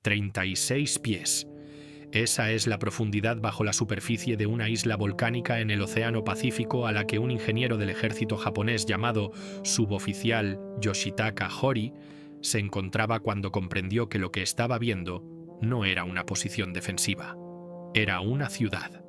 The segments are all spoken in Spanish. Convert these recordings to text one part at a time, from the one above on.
36 pies. Esa es la profundidad bajo la superficie de una isla volcánica en el Océano Pacífico a la que un ingeniero del ejército japonés llamado suboficial Yoshitaka Hori se encontraba cuando comprendió que lo que estaba viendo no era una posición defensiva, era una ciudad.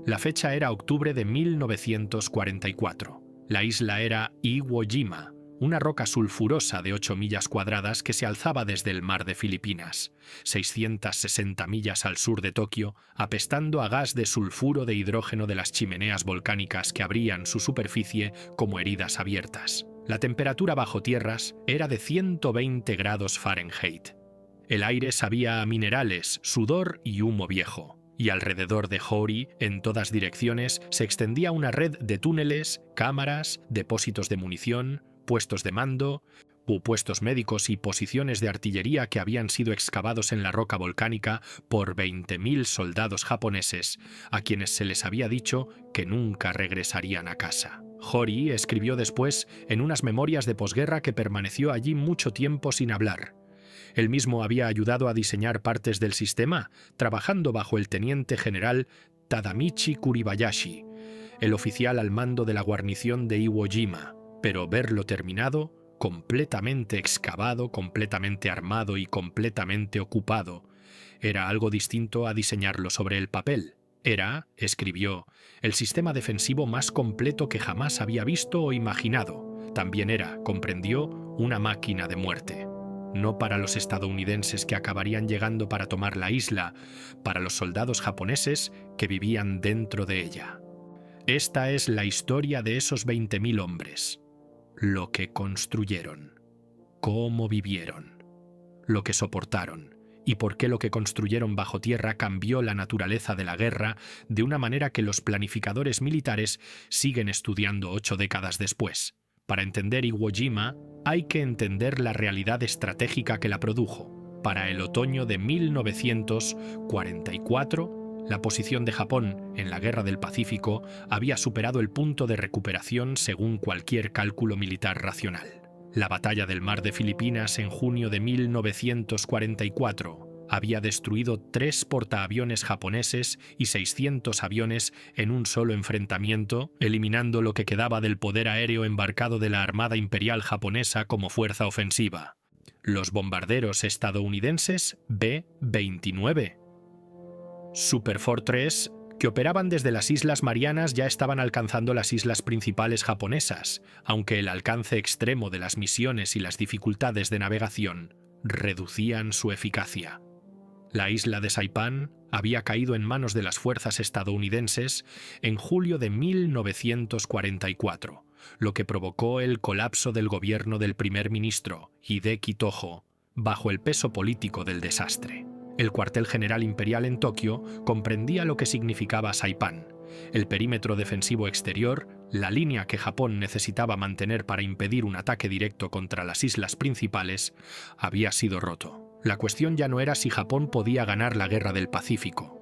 La fecha era octubre de 1944. La isla era Iwo Jima, una roca sulfurosa de 8 millas cuadradas que se alzaba desde el mar de Filipinas, 660 millas al sur de Tokio, apestando a gas de sulfuro de hidrógeno de las chimeneas volcánicas que abrían su superficie como heridas abiertas. La temperatura bajo tierras era de 120 grados Fahrenheit. El aire sabía a minerales, sudor y humo viejo. Y alrededor de Hori, en todas direcciones, se extendía una red de túneles, cámaras, depósitos de munición, puestos de mando, puestos médicos y posiciones de artillería que habían sido excavados en la roca volcánica por 20.000 soldados japoneses, a quienes se les había dicho que nunca regresarían a casa. Hori escribió después en unas memorias de posguerra que permaneció allí mucho tiempo sin hablar. Él mismo había ayudado a diseñar partes del sistema, trabajando bajo el teniente general Tadamichi Kuribayashi, el oficial al mando de la guarnición de Iwo Jima, pero verlo terminado, completamente excavado, completamente armado y completamente ocupado, era algo distinto a diseñarlo sobre el papel. Era, escribió, el sistema defensivo más completo que jamás había visto o imaginado. También era, comprendió, una máquina de muerte. No para los estadounidenses que acabarían llegando para tomar la isla, para los soldados japoneses que vivían dentro de ella. Esta es la historia de esos 20.000 hombres. Lo que construyeron, cómo vivieron, lo que soportaron y por qué lo que construyeron bajo tierra cambió la naturaleza de la guerra de una manera que los planificadores militares siguen estudiando 8 décadas después. Para entender Iwo Jima, hay que entender la realidad estratégica que la produjo. Para el otoño de 1944, la posición de Japón en la Guerra del Pacífico había superado el punto de recuperación según cualquier cálculo militar racional. La batalla del mar de Filipinas en junio de 1944 había destruido 3 portaaviones japoneses y 600 aviones en un solo enfrentamiento, eliminando lo que quedaba del poder aéreo embarcado de la Armada Imperial japonesa como fuerza ofensiva. Los bombarderos estadounidenses B-29 Superfortress, que operaban desde las Islas Marianas, ya estaban alcanzando las islas principales japonesas, aunque el alcance extremo de las misiones y las dificultades de navegación reducían su eficacia. La isla de Saipán había caído en manos de las fuerzas estadounidenses en julio de 1944, lo que provocó el colapso del gobierno del primer ministro, Hideki Tojo, bajo el peso político del desastre. El cuartel general imperial en Tokio comprendía lo que significaba Saipán, el perímetro defensivo exterior, la línea que Japón necesitaba mantener para impedir un ataque directo contra las islas principales, había sido roto. La cuestión ya no era si Japón podía ganar la Guerra del Pacífico.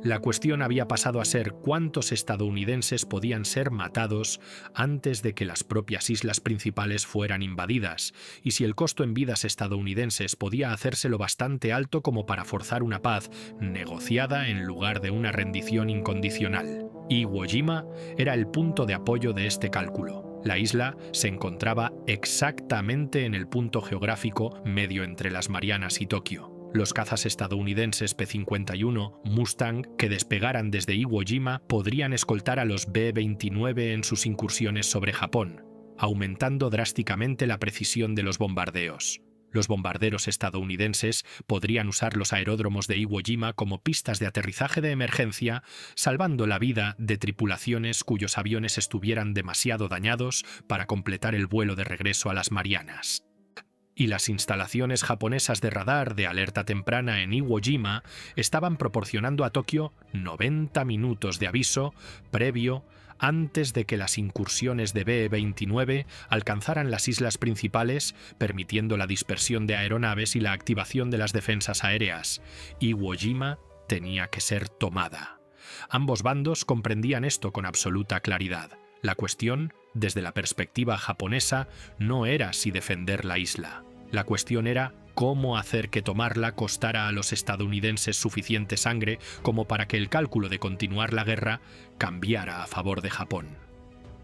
La cuestión había pasado a ser cuántos estadounidenses podían ser matados antes de que las propias islas principales fueran invadidas, y si el costo en vidas estadounidenses podía hacérselo bastante alto como para forzar una paz negociada en lugar de una rendición incondicional. Iwo Jima era el punto de apoyo de este cálculo. La isla se encontraba exactamente en el punto geográfico medio entre las Marianas y Tokio. Los cazas estadounidenses P-51 Mustang que despegaran desde Iwo Jima podrían escoltar a los B-29 en sus incursiones sobre Japón, aumentando drásticamente la precisión de los bombardeos. Los bombarderos estadounidenses podrían usar los aeródromos de Iwo Jima como pistas de aterrizaje de emergencia, salvando la vida de tripulaciones cuyos aviones estuvieran demasiado dañados para completar el vuelo de regreso a las Marianas. Y las instalaciones japonesas de radar de alerta temprana en Iwo Jima estaban proporcionando a Tokio 90 minutos de aviso previo antes de que las incursiones de B-29 alcanzaran las islas principales, permitiendo la dispersión de aeronaves y la activación de las defensas aéreas. Iwo Jima tenía que ser tomada. Ambos bandos comprendían esto con absoluta claridad. La cuestión, desde la perspectiva japonesa, no era si defender la isla. La cuestión era cómo hacer que tomarla costara a los estadounidenses suficiente sangre como para que el cálculo de continuar la guerra cambiara a favor de Japón.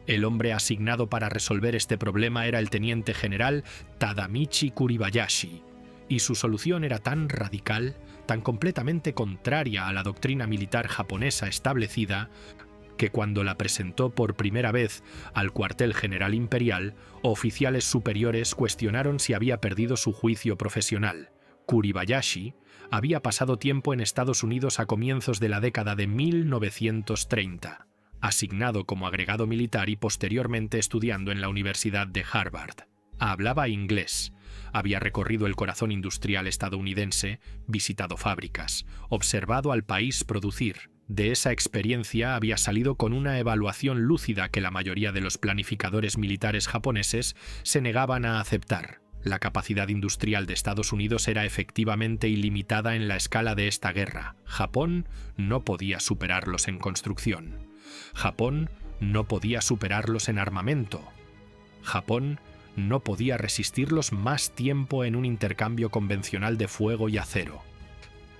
El hombre asignado para resolver este problema era el teniente general Tadamichi Kuribayashi, y su solución era tan radical, tan completamente contraria a la doctrina militar japonesa establecida, que cuando la presentó por primera vez al cuartel general imperial, oficiales superiores cuestionaron si había perdido su juicio profesional. Kuribayashi había pasado tiempo en Estados Unidos a comienzos de la década de 1930, asignado como agregado militar y posteriormente estudiando en la Universidad de Harvard. Hablaba inglés, había recorrido el corazón industrial estadounidense, visitado fábricas, observado al país producir. De esa experiencia había salido con una evaluación lúcida que la mayoría de los planificadores militares japoneses se negaban a aceptar. La capacidad industrial de Estados Unidos era efectivamente ilimitada en la escala de esta guerra. Japón no podía superarlos en construcción. Japón no podía superarlos en armamento. Japón no podía resistirlos más tiempo en un intercambio convencional de fuego y acero.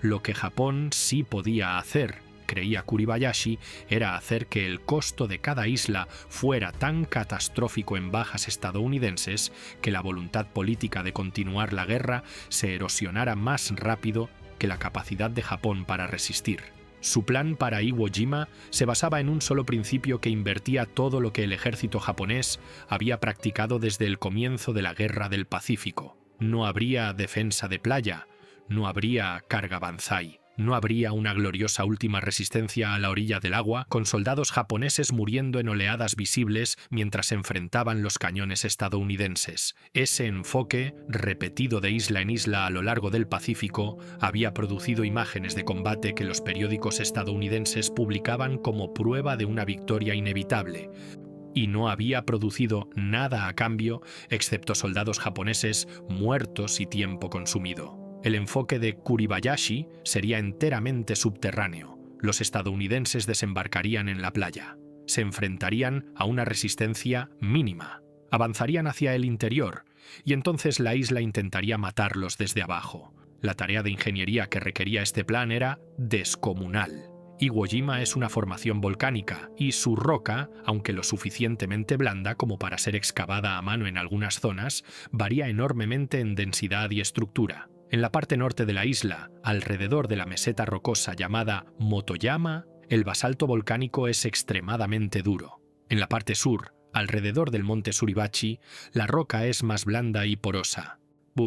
Lo que Japón sí podía hacer, creía Kuribayashi, era hacer que el costo de cada isla fuera tan catastrófico en bajas estadounidenses que la voluntad política de continuar la guerra se erosionara más rápido que la capacidad de Japón para resistir. Su plan para Iwo Jima se basaba en un solo principio que invertía todo lo que el ejército japonés había practicado desde el comienzo de la Guerra del Pacífico. No habría defensa de playa, no habría carga banzai, no habría una gloriosa última resistencia a la orilla del agua, con soldados japoneses muriendo en oleadas visibles mientras enfrentaban los cañones estadounidenses. Ese enfoque, repetido de isla en isla a lo largo del Pacífico, había producido imágenes de combate que los periódicos estadounidenses publicaban como prueba de una victoria inevitable, y no había producido nada a cambio excepto soldados japoneses muertos y tiempo consumido. El enfoque de Kuribayashi sería enteramente subterráneo. Los estadounidenses desembarcarían en la playa. Se enfrentarían a una resistencia mínima. Avanzarían hacia el interior, y entonces la isla intentaría matarlos desde abajo. La tarea de ingeniería que requería este plan era descomunal. Iwo Jima es una formación volcánica, y su roca, aunque lo suficientemente blanda como para ser excavada a mano en algunas zonas, varía enormemente en densidad y estructura. En la parte norte de la isla, alrededor de la meseta rocosa llamada Motoyama, el basalto volcánico es extremadamente duro. En la parte sur, alrededor del monte Suribachi, la roca es más blanda y porosa.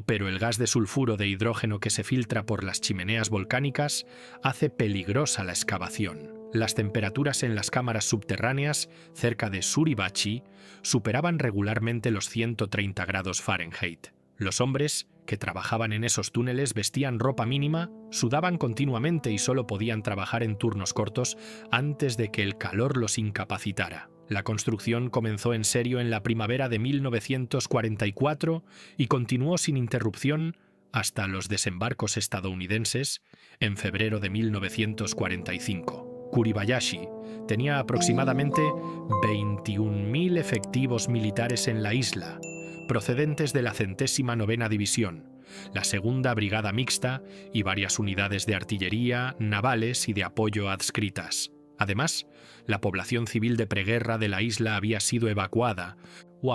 Pero el gas de sulfuro de hidrógeno que se filtra por las chimeneas volcánicas hace peligrosa la excavación. Las temperaturas en las cámaras subterráneas, cerca de Suribachi, superaban regularmente los 130 grados Fahrenheit. Los hombres que trabajaban en esos túneles vestían ropa mínima, sudaban continuamente y solo podían trabajar en turnos cortos antes de que el calor los incapacitara. La construcción comenzó en serio en la primavera de 1944 y continuó sin interrupción hasta los desembarcos estadounidenses en febrero de 1945. Kuribayashi tenía aproximadamente 21.000 efectivos militares en la isla, procedentes de la 109ª División, la Segunda Brigada Mixta y varias unidades de artillería, navales y de apoyo adscritas. Además, la población civil de preguerra de la isla había sido evacuada,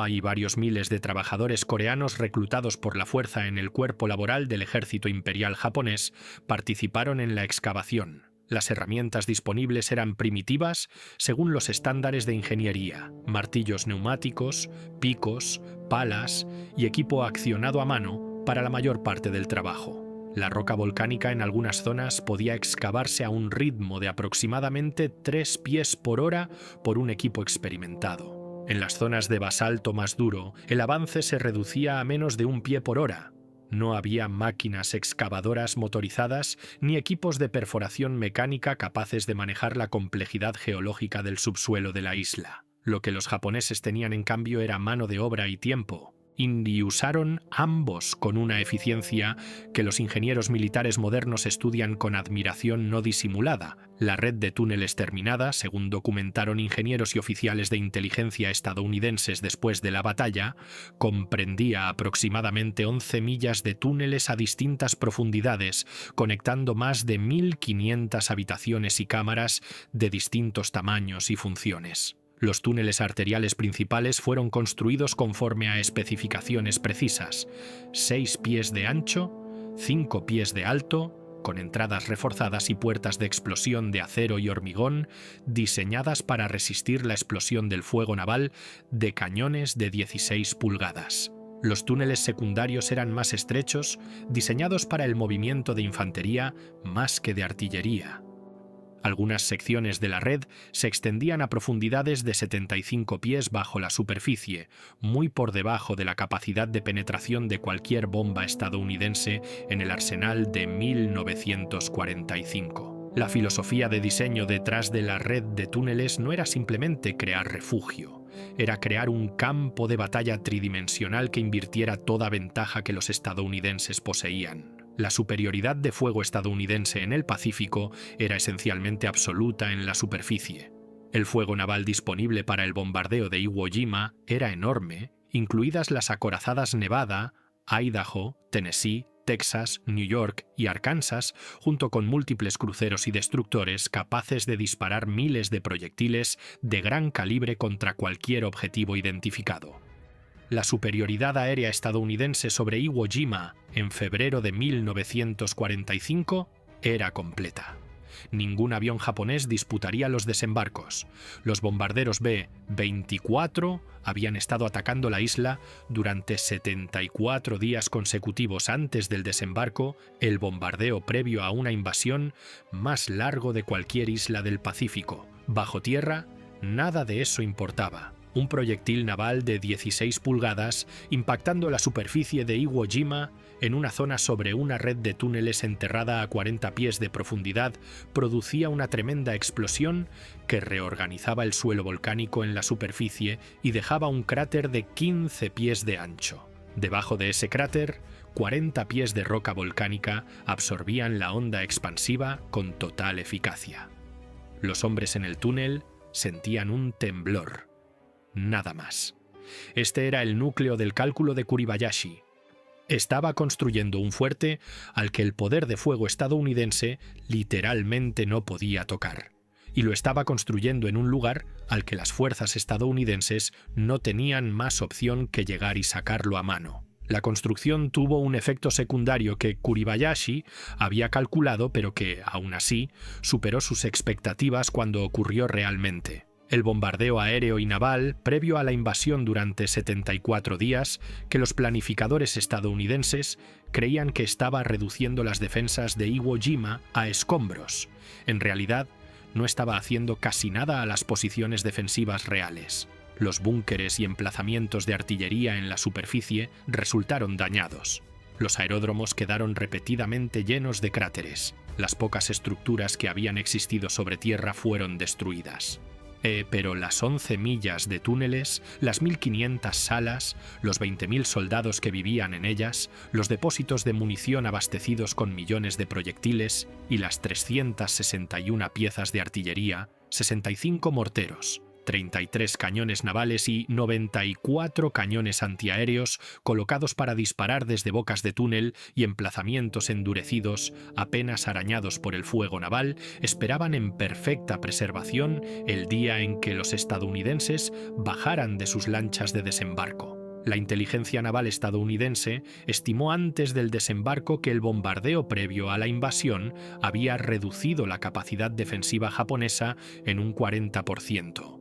y varios miles de trabajadores coreanos reclutados por la fuerza en el cuerpo laboral del ejército imperial japonés participaron en la excavación. Las herramientas disponibles eran primitivas según los estándares de ingeniería: martillos neumáticos, picos, palas y equipo accionado a mano para la mayor parte del trabajo. La roca volcánica en algunas zonas podía excavarse a un ritmo de aproximadamente 3 pies por hora por un equipo experimentado. En las zonas de basalto más duro, el avance se reducía a menos de 1 pie por hora. No había máquinas excavadoras motorizadas ni equipos de perforación mecánica capaces de manejar la complejidad geológica del subsuelo de la isla. Lo que los japoneses tenían en cambio era mano de obra y tiempo, y usaron ambos con una eficiencia que los ingenieros militares modernos estudian con admiración no disimulada. La red de túneles terminada, según documentaron ingenieros y oficiales de inteligencia estadounidenses después de la batalla, comprendía aproximadamente 11 millas de túneles a distintas profundidades, conectando más de 1.500 habitaciones y cámaras de distintos tamaños y funciones. Los túneles arteriales principales fueron construidos conforme a especificaciones precisas: 6 pies de ancho, 5 pies de alto, con entradas reforzadas y puertas de explosión de acero y hormigón, diseñadas para resistir la explosión del fuego naval de cañones de 16 pulgadas. Los túneles secundarios eran más estrechos, diseñados para el movimiento de infantería más que de artillería. Algunas secciones de la red se extendían a profundidades de 75 pies bajo la superficie, muy por debajo de la capacidad de penetración de cualquier bomba estadounidense en el arsenal de 1945. La filosofía de diseño detrás de la red de túneles no era simplemente crear refugio, era crear un campo de batalla tridimensional que invirtiera toda ventaja que los estadounidenses poseían. La superioridad de fuego estadounidense en el Pacífico era esencialmente absoluta en la superficie. El fuego naval disponible para el bombardeo de Iwo Jima era enorme, incluidas las acorazadas Nevada, Idaho, Tennessee, Texas, New York y Arkansas, junto con múltiples cruceros y destructores capaces de disparar miles de proyectiles de gran calibre contra cualquier objetivo identificado. La superioridad aérea estadounidense sobre Iwo Jima en febrero de 1945 era completa. Ningún avión japonés disputaría los desembarcos. Los bombarderos B-24 habían estado atacando la isla durante 74 días consecutivos antes del desembarco, el bombardeo previo a una invasión más largo de cualquier isla del Pacífico. Bajo tierra, nada de eso importaba. Un proyectil naval de 16 pulgadas impactando la superficie de Iwo Jima en una zona sobre una red de túneles enterrada a 40 pies de profundidad producía una tremenda explosión que reorganizaba el suelo volcánico en la superficie y dejaba un cráter de 15 pies de ancho. Debajo de ese cráter, 40 pies de roca volcánica absorbían la onda expansiva con total eficacia. Los hombres en el túnel sentían un temblor. Nada más. Este era el núcleo del cálculo de Kuribayashi. Estaba construyendo un fuerte al que el poder de fuego estadounidense literalmente no podía tocar, y lo estaba construyendo en un lugar al que las fuerzas estadounidenses no tenían más opción que llegar y sacarlo a mano. La construcción tuvo un efecto secundario que Kuribayashi había calculado, pero que, aún así, superó sus expectativas cuando ocurrió realmente. El bombardeo aéreo y naval previo a la invasión durante 74 días, que los planificadores estadounidenses creían que estaba reduciendo las defensas de Iwo Jima a escombros. En realidad, no estaba haciendo casi nada a las posiciones defensivas reales. Los búnkeres y emplazamientos de artillería en la superficie resultaron dañados. Los aeródromos quedaron repetidamente llenos de cráteres. Las pocas estructuras que habían existido sobre tierra fueron destruidas. Pero las 11 millas de túneles, las 1.500 salas, los 20.000 soldados que vivían en ellas, los depósitos de munición abastecidos con millones de proyectiles y las 361 piezas de artillería, 65 morteros, 33 cañones navales y 94 cañones antiaéreos colocados para disparar desde bocas de túnel y emplazamientos endurecidos, apenas arañados por el fuego naval, esperaban en perfecta preservación el día en que los estadounidenses bajaran de sus lanchas de desembarco. La inteligencia naval estadounidense estimó antes del desembarco que el bombardeo previo a la invasión había reducido la capacidad defensiva japonesa en un 40%.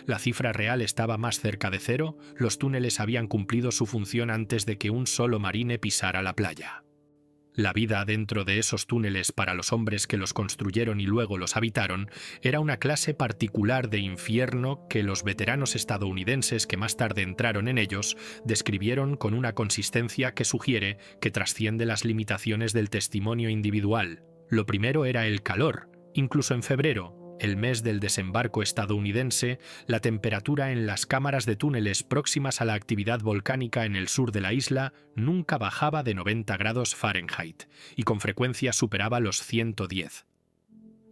La cifra real estaba más cerca de cero, los túneles habían cumplido su función antes de que un solo marine pisara la playa. La vida dentro de esos túneles para los hombres que los construyeron y luego los habitaron era una clase particular de infierno que los veteranos estadounidenses que más tarde entraron en ellos describieron con una consistencia que sugiere que trasciende las limitaciones del testimonio individual. Lo primero era el calor. Incluso en febrero, el mes del desembarco estadounidense, la temperatura en las cámaras de túneles próximas a la actividad volcánica en el sur de la isla nunca bajaba de 90 grados Fahrenheit y con frecuencia superaba los 110.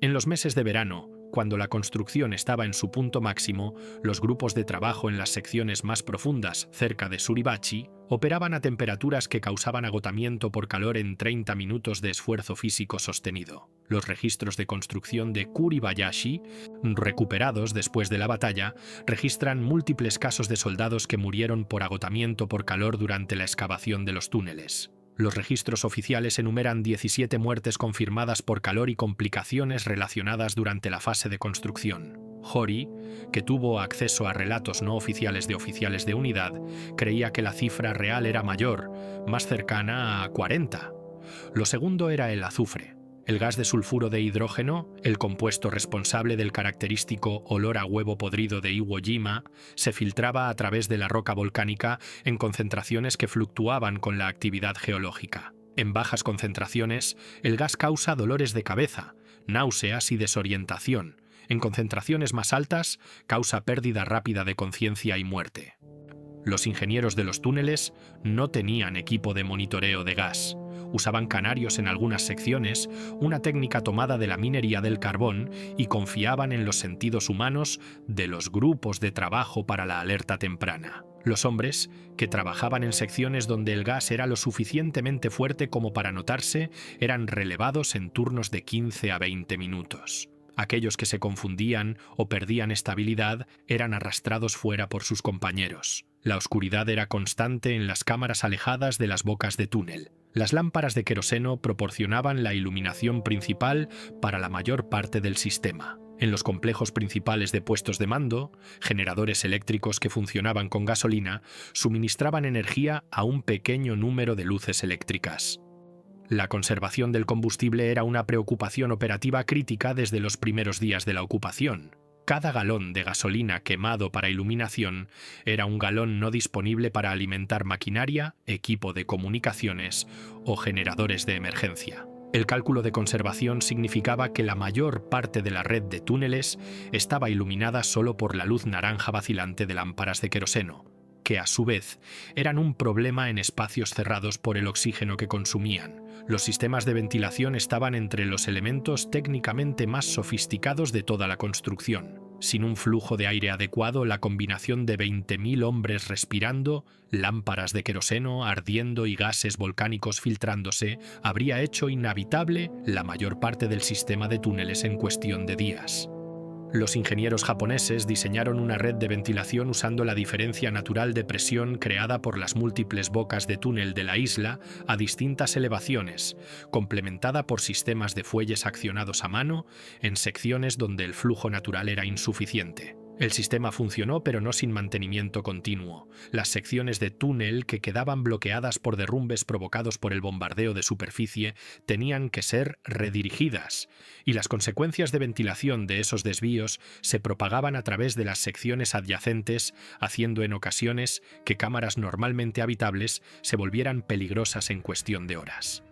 En los meses de verano, cuando la construcción estaba en su punto máximo, los grupos de trabajo en las secciones más profundas, cerca de Suribachi, operaban a temperaturas que causaban agotamiento por calor en 30 minutos de esfuerzo físico sostenido. Los registros de construcción de Kuribayashi, recuperados después de la batalla, registran múltiples casos de soldados que murieron por agotamiento por calor durante la excavación de los túneles. Los registros oficiales enumeran 17 muertes confirmadas por calor y complicaciones relacionadas durante la fase de construcción. Hori, que tuvo acceso a relatos no oficiales de oficiales de unidad, creía que la cifra real era mayor, más cercana a 40. Lo segundo era el azufre. El gas de sulfuro de hidrógeno, el compuesto responsable del característico olor a huevo podrido de Iwo Jima, se filtraba a través de la roca volcánica en concentraciones que fluctuaban con la actividad geológica. En bajas concentraciones, el gas causa dolores de cabeza, náuseas y desorientación. En concentraciones más altas, causa pérdida rápida de conciencia y muerte. Los ingenieros de los túneles no tenían equipo de monitoreo de gas. Usaban canarios en algunas secciones, una técnica tomada de la minería del carbón, y confiaban en los sentidos humanos de los grupos de trabajo para la alerta temprana. Los hombres, que trabajaban en secciones donde el gas era lo suficientemente fuerte como para notarse, eran relevados en turnos de 15 a 20 minutos. Aquellos que se confundían o perdían estabilidad eran arrastrados fuera por sus compañeros. La oscuridad era constante en las cámaras alejadas de las bocas de túnel. Las lámparas de queroseno proporcionaban la iluminación principal para la mayor parte del sistema. En los complejos principales de puestos de mando, generadores eléctricos que funcionaban con gasolina suministraban energía a un pequeño número de luces eléctricas. La conservación del combustible era una preocupación operativa crítica desde los primeros días de la ocupación. Cada galón de gasolina quemado para iluminación era un galón no disponible para alimentar maquinaria, equipo de comunicaciones o generadores de emergencia. El cálculo de conservación significaba que la mayor parte de la red de túneles estaba iluminada solo por la luz naranja vacilante de lámparas de queroseno, que a su vez eran un problema en espacios cerrados por el oxígeno que consumían. Los sistemas de ventilación estaban entre los elementos técnicamente más sofisticados de toda la construcción. Sin un flujo de aire adecuado, la combinación de 20.000 hombres respirando, lámparas de queroseno ardiendo y gases volcánicos filtrándose habría hecho inhabitable la mayor parte del sistema de túneles en cuestión de días. Los ingenieros japoneses diseñaron una red de ventilación usando la diferencia natural de presión creada por las múltiples bocas de túnel de la isla a distintas elevaciones, complementada por sistemas de fuelles accionados a mano en secciones donde el flujo natural era insuficiente. El sistema funcionó, pero no sin mantenimiento continuo. Las secciones de túnel que quedaban bloqueadas por derrumbes provocados por el bombardeo de superficie tenían que ser redirigidas, y las consecuencias de ventilación de esos desvíos se propagaban a través de las secciones adyacentes, haciendo en ocasiones que cámaras normalmente habitables se volvieran peligrosas en cuestión de horas.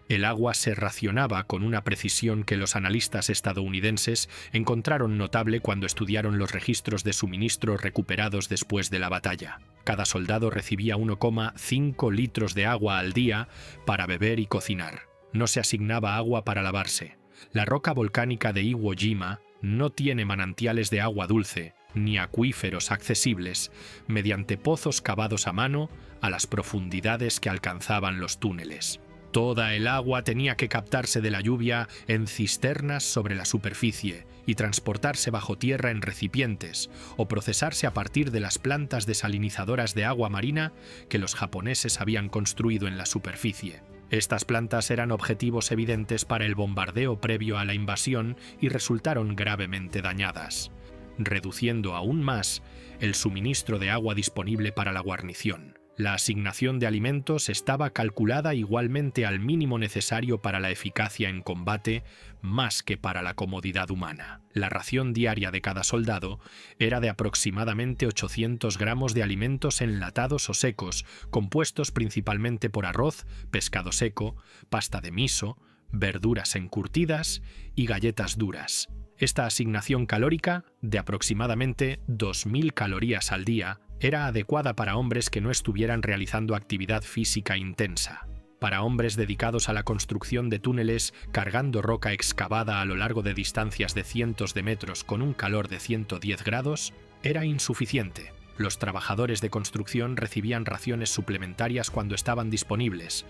El agua se racionaba con una precisión que los analistas estadounidenses encontraron notable cuando estudiaron los registros de suministro recuperados después de la batalla. Cada soldado recibía 1,5 litros de agua al día para beber y cocinar. No se asignaba agua para lavarse. La roca volcánica de Iwo Jima no tiene manantiales de agua dulce ni acuíferos accesibles mediante pozos cavados a mano a las profundidades que alcanzaban los túneles. Toda el agua tenía que captarse de la lluvia en cisternas sobre la superficie y transportarse bajo tierra en recipientes o procesarse a partir de las plantas desalinizadoras de agua marina que los japoneses habían construido en la superficie. Estas plantas eran objetivos evidentes para el bombardeo previo a la invasión y resultaron gravemente dañadas, reduciendo aún más el suministro de agua disponible para la guarnición. La asignación de alimentos estaba calculada igualmente al mínimo necesario para la eficacia en combate, más que para la comodidad humana. La ración diaria de cada soldado era de aproximadamente 800 gramos de alimentos enlatados o secos, compuestos principalmente por arroz, pescado seco, pasta de miso, verduras encurtidas y galletas duras. Esta asignación calórica, de aproximadamente 2.000 calorías al día, era adecuada para hombres que no estuvieran realizando actividad física intensa. Para hombres dedicados a la construcción de túneles cargando roca excavada a lo largo de distancias de cientos de metros con un calor de 110 grados, era insuficiente. Los trabajadores de construcción recibían raciones suplementarias cuando estaban disponibles,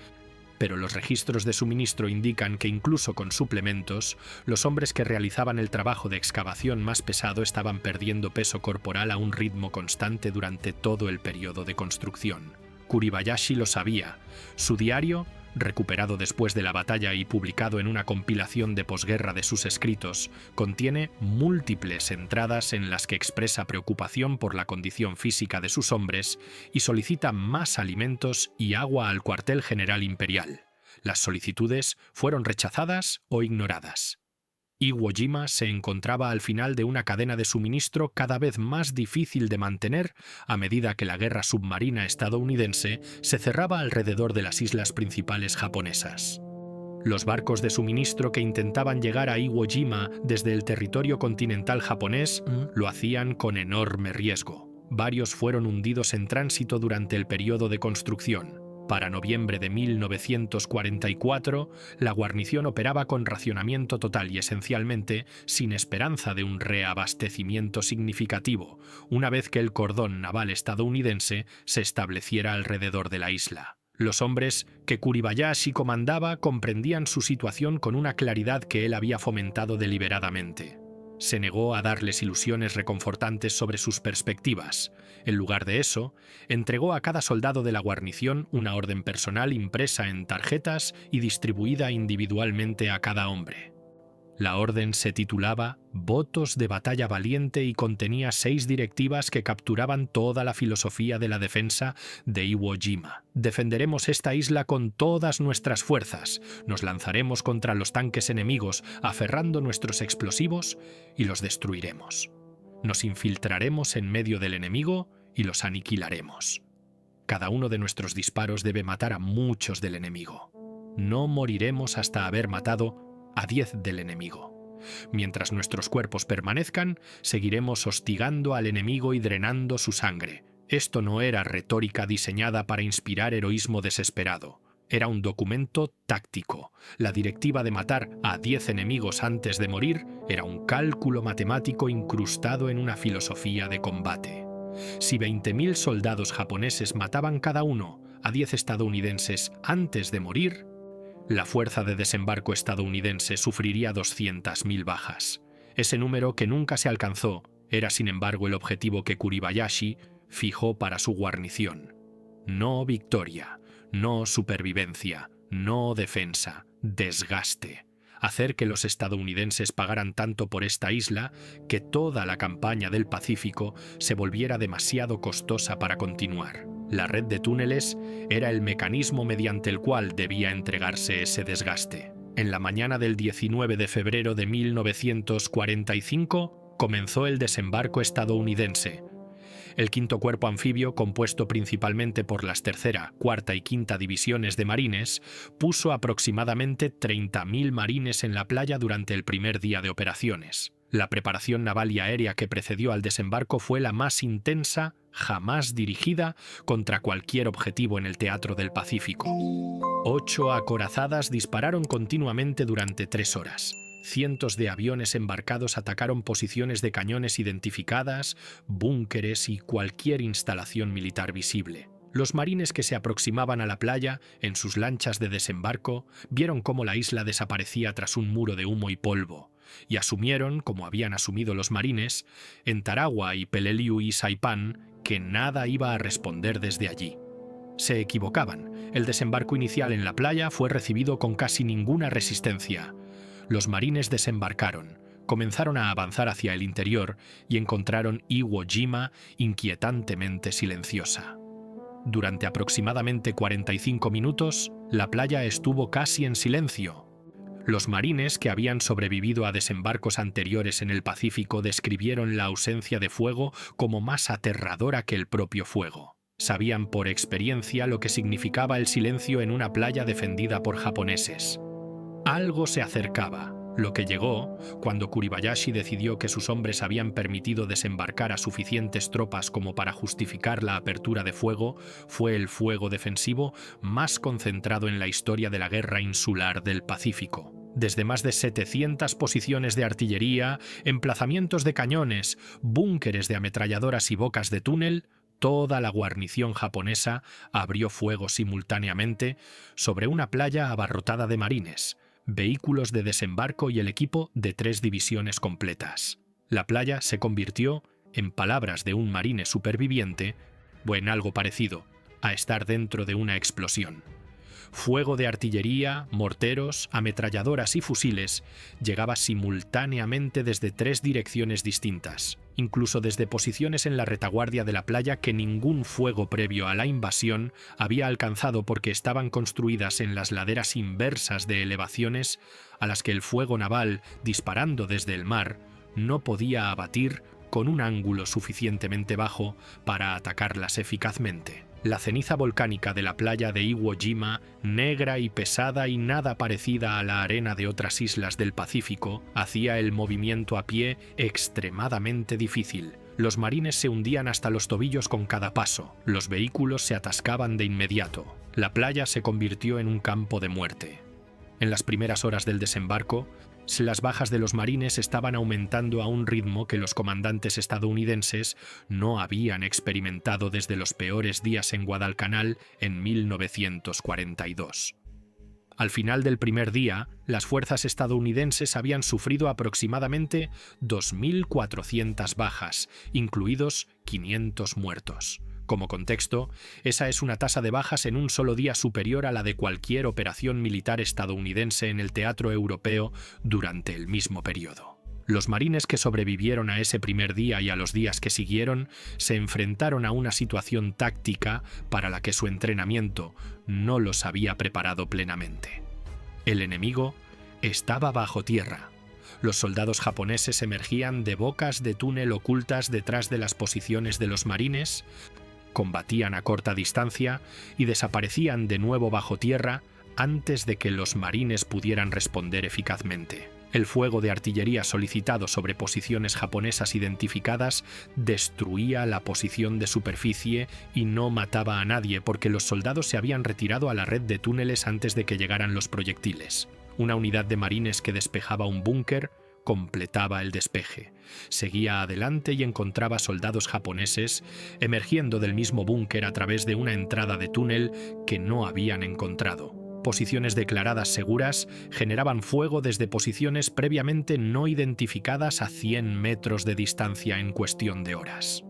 pero los registros de suministro indican que incluso con suplementos, los hombres que realizaban el trabajo de excavación más pesado estaban perdiendo peso corporal a un ritmo constante durante todo el periodo de construcción. Kuribayashi lo sabía. Su diario, recuperado después de la batalla y publicado en una compilación de posguerra de sus escritos, contiene múltiples entradas en las que expresa preocupación por la condición física de sus hombres y solicita más alimentos y agua al cuartel general imperial. Las solicitudes fueron rechazadas o ignoradas. Iwo Jima se encontraba al final de una cadena de suministro cada vez más difícil de mantener a medida que la guerra submarina estadounidense se cerraba alrededor de las islas principales japonesas. Los barcos de suministro que intentaban llegar a Iwo Jima desde el territorio continental japonés lo hacían con enorme riesgo. Varios fueron hundidos en tránsito durante el periodo de construcción. Para noviembre de 1944, la guarnición operaba con racionamiento total y esencialmente sin esperanza de un reabastecimiento significativo, una vez que el cordón naval estadounidense se estableciera alrededor de la isla. Los hombres que Kuribayashi comandaba comprendían su situación con una claridad que él había fomentado deliberadamente. Se negó a darles ilusiones reconfortantes sobre sus perspectivas. En lugar de eso, entregó a cada soldado de la guarnición una orden personal impresa en tarjetas y distribuida individualmente a cada hombre. La orden se titulaba Votos de batalla valiente y contenía 6 directivas que capturaban toda la filosofía de la defensa de Iwo Jima. Defenderemos esta isla con todas nuestras fuerzas. Nos lanzaremos contra los tanques enemigos, aferrando nuestros explosivos y los destruiremos. Nos infiltraremos en medio del enemigo y los aniquilaremos. Cada uno de nuestros disparos debe matar a muchos del enemigo. No moriremos hasta haber matado a 10 del enemigo. Mientras nuestros cuerpos permanezcan, seguiremos hostigando al enemigo y drenando su sangre. Esto no era retórica diseñada para inspirar heroísmo desesperado. Era un documento táctico. La directiva de matar a 10 enemigos antes de morir era un cálculo matemático incrustado en una filosofía de combate. Si 20.000 soldados japoneses mataban cada uno a 10 estadounidenses antes de morir, la fuerza de desembarco estadounidense sufriría 200.000 bajas. Ese número, que nunca se alcanzó, era sin embargo el objetivo que Kuribayashi fijó para su guarnición. No victoria, no supervivencia, no defensa, desgaste. Hacer que los estadounidenses pagaran tanto por esta isla que toda la campaña del Pacífico se volviera demasiado costosa para continuar. La red de túneles era el mecanismo mediante el cual debía entregarse ese desgaste. En la mañana del 19 de febrero de 1945 comenzó el desembarco estadounidense. El quinto cuerpo anfibio, compuesto principalmente por las tercera, cuarta y quinta divisiones de marines, puso aproximadamente 30.000 marines en la playa durante el primer día de operaciones. La preparación naval y aérea que precedió al desembarco fue la más intensa jamás dirigida contra cualquier objetivo en el teatro del Pacífico. 8 acorazadas dispararon continuamente durante 3 horas. Cientos de aviones embarcados atacaron posiciones de cañones identificadas, búnkeres y cualquier instalación militar visible. Los marines que se aproximaban a la playa en sus lanchas de desembarco vieron cómo la isla desaparecía tras un muro de humo y polvo, y asumieron, como habían asumido los marines, en Tarawa y Peleliu y Saipan, que nada iba a responder desde allí. Se equivocaban. El desembarco inicial en la playa fue recibido con casi ninguna resistencia. Los marines desembarcaron, comenzaron a avanzar hacia el interior y encontraron Iwo Jima inquietantemente silenciosa. Durante aproximadamente 45 minutos, la playa estuvo casi en silencio. Los marines que habían sobrevivido a desembarcos anteriores en el Pacífico describieron la ausencia de fuego como más aterradora que el propio fuego. Sabían por experiencia lo que significaba el silencio en una playa defendida por japoneses. Algo se acercaba. Lo que llegó, cuando Kuribayashi decidió que sus hombres habían permitido desembarcar a suficientes tropas como para justificar la apertura de fuego, fue el fuego defensivo más concentrado en la historia de la guerra insular del Pacífico. Desde más de 700 posiciones de artillería, emplazamientos de cañones, búnkeres de ametralladoras y bocas de túnel, toda la guarnición japonesa abrió fuego simultáneamente sobre una playa abarrotada de marines, vehículos de desembarco y el equipo de 3 divisiones completas. La playa se convirtió, en palabras de un marine superviviente, o en algo parecido, a estar dentro de una explosión. Fuego de artillería, morteros, ametralladoras y fusiles llegaba simultáneamente desde 3 direcciones distintas, incluso desde posiciones en la retaguardia de la playa que ningún fuego previo a la invasión había alcanzado porque estaban construidas en las laderas inversas de elevaciones a las que el fuego naval, disparando desde el mar, no podía abatir con un ángulo suficientemente bajo para atacarlas eficazmente. La ceniza volcánica de la playa de Iwo Jima, negra y pesada y nada parecida a la arena de otras islas del Pacífico, hacía el movimiento a pie extremadamente difícil. Los marines se hundían hasta los tobillos con cada paso, los vehículos se atascaban de inmediato. La playa se convirtió en un campo de muerte. En las primeras horas del desembarco, las bajas de los marines estaban aumentando a un ritmo que los comandantes estadounidenses no habían experimentado desde los peores días en Guadalcanal en 1942. Al final del primer día, las fuerzas estadounidenses habían sufrido aproximadamente 2.400 bajas, incluidos 500 muertos. Como contexto, esa es una tasa de bajas en un solo día superior a la de cualquier operación militar estadounidense en el teatro europeo durante el mismo periodo. Los marines que sobrevivieron a ese primer día y a los días que siguieron se enfrentaron a una situación táctica para la que su entrenamiento no los había preparado plenamente. El enemigo estaba bajo tierra. Los soldados japoneses emergían de bocas de túnel ocultas detrás de las posiciones de los marines, combatían a corta distancia y desaparecían de nuevo bajo tierra antes de que los marines pudieran responder eficazmente. El fuego de artillería solicitado sobre posiciones japonesas identificadas destruía la posición de superficie y no mataba a nadie porque los soldados se habían retirado a la red de túneles antes de que llegaran los proyectiles. Una unidad de marines que despejaba un búnker completaba el despeje. Seguía adelante y encontraba soldados japoneses emergiendo del mismo búnker a través de una entrada de túnel que no habían encontrado. Posiciones declaradas seguras generaban fuego desde posiciones previamente no identificadas a 100 metros de distancia en cuestión de horas.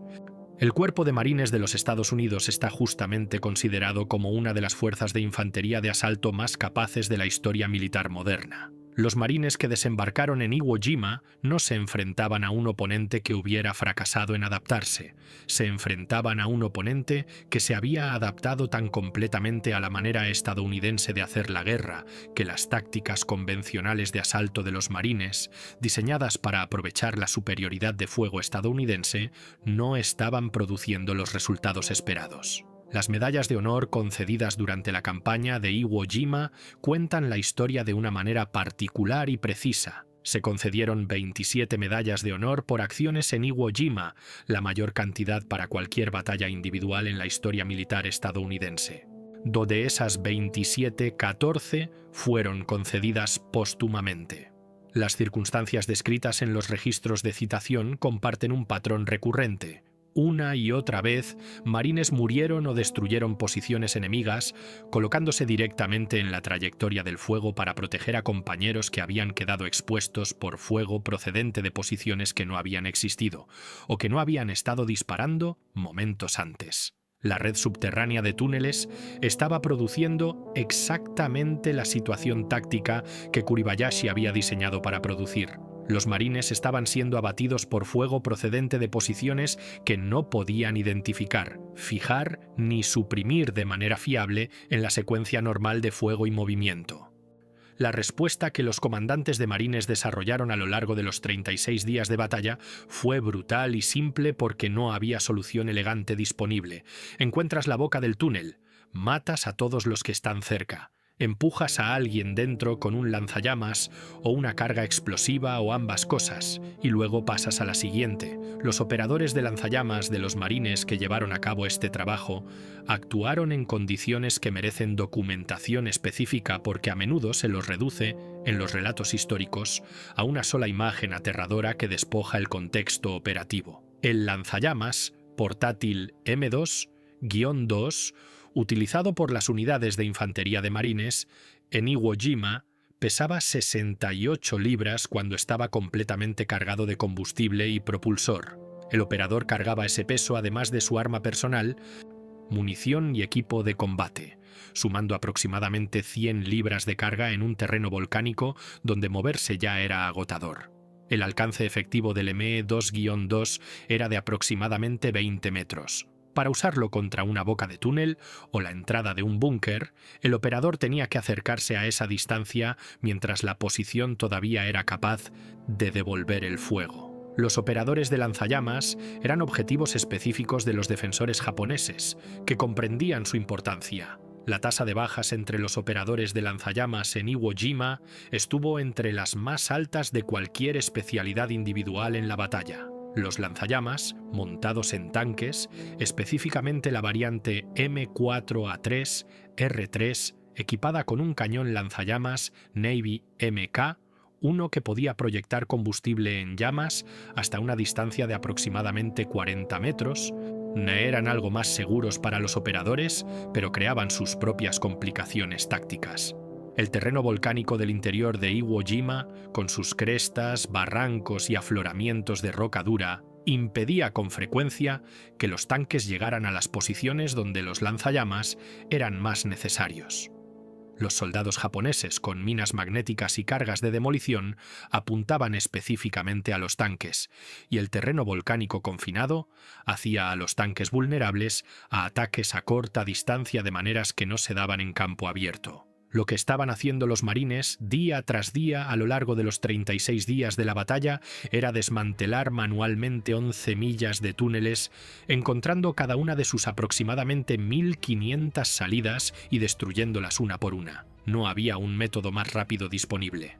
El Cuerpo de Marines de los Estados Unidos está justamente considerado como una de las fuerzas de infantería de asalto más capaces de la historia militar moderna. Los marines que desembarcaron en Iwo Jima no se enfrentaban a un oponente que hubiera fracasado en adaptarse, se enfrentaban a un oponente que se había adaptado tan completamente a la manera estadounidense de hacer la guerra que las tácticas convencionales de asalto de los marines, diseñadas para aprovechar la superioridad de fuego estadounidense, no estaban produciendo los resultados esperados. Las medallas de honor concedidas durante la campaña de Iwo Jima cuentan la historia de una manera particular y precisa. Se concedieron 27 medallas de honor por acciones en Iwo Jima, la mayor cantidad para cualquier batalla individual en la historia militar estadounidense. De esas 27, 14 fueron concedidas póstumamente. Las circunstancias descritas en los registros de citación comparten un patrón recurrente. Una y otra vez, marines murieron o destruyeron posiciones enemigas, colocándose directamente en la trayectoria del fuego para proteger a compañeros que habían quedado expuestos por fuego procedente de posiciones que no habían existido, o que no habían estado disparando momentos antes. La red subterránea de túneles estaba produciendo exactamente la situación táctica que Kuribayashi había diseñado para producir. Los marines estaban siendo abatidos por fuego procedente de posiciones que no podían identificar, fijar ni suprimir de manera fiable en la secuencia normal de fuego y movimiento. La respuesta que los comandantes de marines desarrollaron a lo largo de los 36 días de batalla fue brutal y simple porque no había solución elegante disponible. Encuentras la boca del túnel, matas a todos los que están cerca. Empujas a alguien dentro con un lanzallamas o una carga explosiva o ambas cosas, y luego pasas a la siguiente. Los operadores de lanzallamas de los marines que llevaron a cabo este trabajo actuaron en condiciones que merecen documentación específica porque a menudo se los reduce, en los relatos históricos, a una sola imagen aterradora que despoja el contexto operativo. El lanzallamas portátil M2-2, utilizado por las unidades de infantería de marines, en Iwo Jima, pesaba 68 libras cuando estaba completamente cargado de combustible y propulsor. El operador cargaba ese peso además de su arma personal, munición y equipo de combate, sumando aproximadamente 100 libras de carga en un terreno volcánico donde moverse ya era agotador. El alcance efectivo del ME-2-2 era de aproximadamente 20 metros. Para usarlo contra una boca de túnel o la entrada de un búnker, el operador tenía que acercarse a esa distancia mientras la posición todavía era capaz de devolver el fuego. Los operadores de lanzallamas eran objetivos específicos de los defensores japoneses, que comprendían su importancia. La tasa de bajas entre los operadores de lanzallamas en Iwo Jima estuvo entre las más altas de cualquier especialidad individual en la batalla. Los lanzallamas, montados en tanques, específicamente la variante M4A3 R3, equipada con un cañón lanzallamas Navy MK, uno que podía proyectar combustible en llamas hasta una distancia de aproximadamente 40 metros, eran algo más seguros para los operadores, pero creaban sus propias complicaciones tácticas. El terreno volcánico del interior de Iwo Jima, con sus crestas, barrancos y afloramientos de roca dura, impedía con frecuencia que los tanques llegaran a las posiciones donde los lanzallamas eran más necesarios. Los soldados japoneses con minas magnéticas y cargas de demolición apuntaban específicamente a los tanques, y el terreno volcánico confinado hacía a los tanques vulnerables a ataques a corta distancia de maneras que no se daban en campo abierto. Lo que estaban haciendo los marines día tras día a lo largo de los 36 días de la batalla era desmantelar manualmente 11 millas de túneles, encontrando cada una de sus aproximadamente 1.500 salidas y destruyéndolas una por una. No había un método más rápido disponible.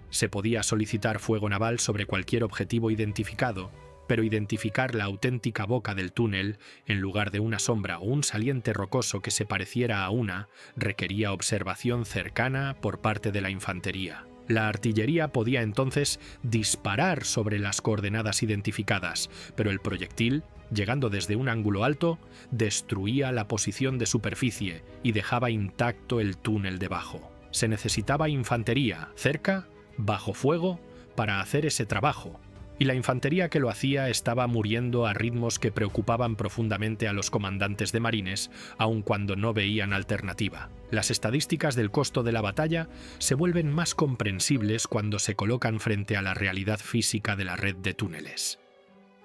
Se podía solicitar fuego naval sobre cualquier objetivo identificado, pero identificar la auténtica boca del túnel, en lugar de una sombra o un saliente rocoso que se pareciera a una, requería observación cercana por parte de la infantería. La artillería podía entonces disparar sobre las coordenadas identificadas, pero el proyectil, llegando desde un ángulo alto, destruía la posición de superficie y dejaba intacto el túnel debajo. Se necesitaba infantería cerca, bajo fuego, para hacer ese trabajo, y la infantería que lo hacía estaba muriendo a ritmos que preocupaban profundamente a los comandantes de marines, aun cuando no veían alternativa. Las estadísticas del costo de la batalla se vuelven más comprensibles cuando se colocan frente a la realidad física de la red de túneles.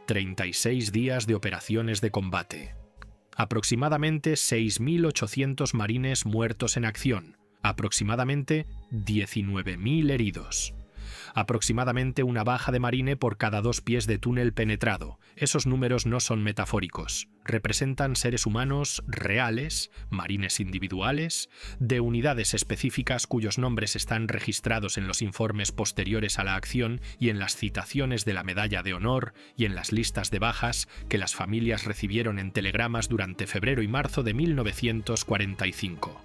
36 días de operaciones de combate. Aproximadamente 6.800 marines muertos en acción. Aproximadamente 19.000 heridos. Aproximadamente una baja de marine por cada 2 pies de túnel penetrado. Esos números no son metafóricos. Representan seres humanos reales, marines individuales, de unidades específicas cuyos nombres están registrados en los informes posteriores a la acción y en las citaciones de la medalla de honor y en las listas de bajas que las familias recibieron en telegramas durante febrero y marzo de 1945.